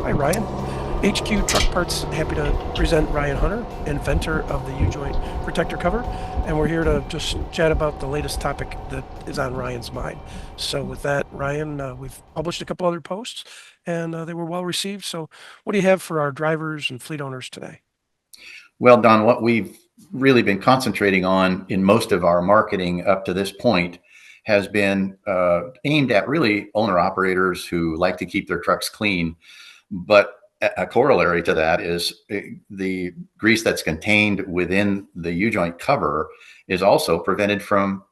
Hi, Ryan. HQ Truck Parts, happy to present Ryan Hunter, inventor of the U-joint protector cover, and we're here to just chat about the latest topic that is on Ryan's mind. So with that, Ryan, we've published a couple other posts, and they were well received. So what do you have for our drivers and fleet owners today? Well, Don, what we've really been concentrating on in most of our marketing up to this point has been aimed at really owner operators who like to keep their trucks clean. But a corollary to that is the grease that's contained within the U-joint cover is also prevented from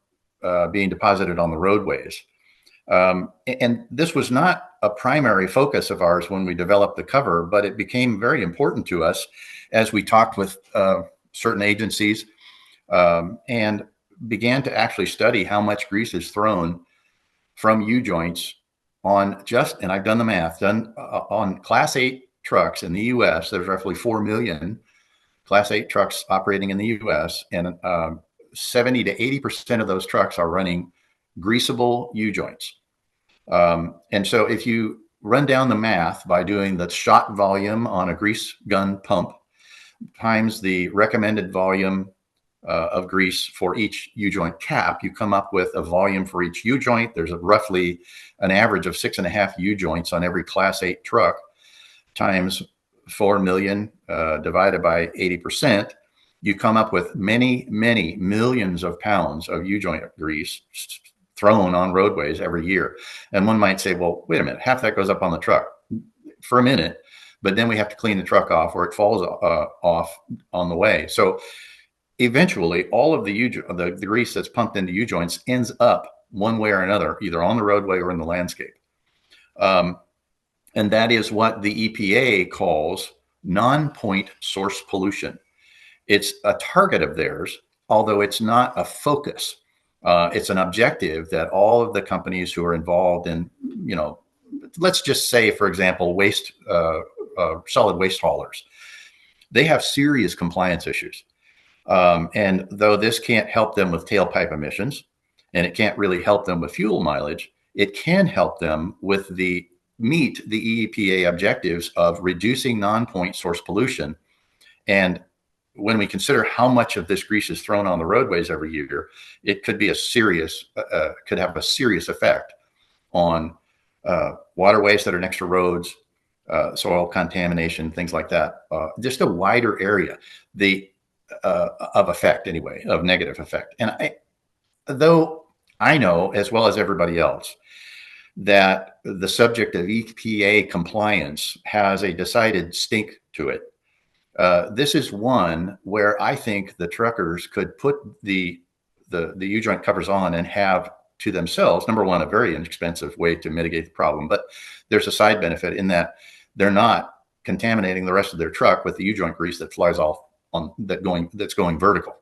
being deposited on the roadways. And this was not a primary focus of ours when we developed the cover, but it became very important to us as we talked with certain agencies and began to actually study how much grease is thrown from U-joints on and I've done the math, on Class 8 trucks in the US. There's roughly 4 million Class 8 trucks operating in the US, and 70 to 80% of those trucks are running greasable U-joints. And so if you run down the math by doing the shot volume on a grease gun pump times the recommended volume of grease for each U-joint cap, you come up with a volume for each U-joint. There's roughly an average of 6.5 U-joints on every Class 8 truck times 4 million divided by 80%. You come up with many, many millions of pounds of U-joint grease thrown on roadways every year. And one might say, well, wait a minute, half that goes up on the truck for a minute, but then we have to clean the truck off or it falls off on the way. So eventually all of the grease that's pumped into U-joints ends up one way or another, either on the roadway or in the landscape. And that is what the EPA calls non-point source pollution. It's a target of theirs, although it's not a focus. It's an objective that all of the companies who are involved in, let's just say, for example, solid waste haulers, they have serious compliance issues. And though this can't help them with tailpipe emissions, and it can't really help them with fuel mileage, it can help them with meet the EPA objectives of reducing non-point source pollution. And when we consider how much of this grease is thrown on the roadways every year, it could be could have a serious effect on waterways that are next to roads, soil contamination, things like that. Just a wider area of effect, anyway, of negative effect. And though I know, as well as everybody else, that the subject of EPA compliance has a decided stink to it. This is one where I think the truckers could put the U-joint covers on and have to themselves, number one, a very inexpensive way to mitigate the problem, but there's a side benefit in that they're not contaminating the rest of their truck with the U-joint grease that flies off that's going vertical.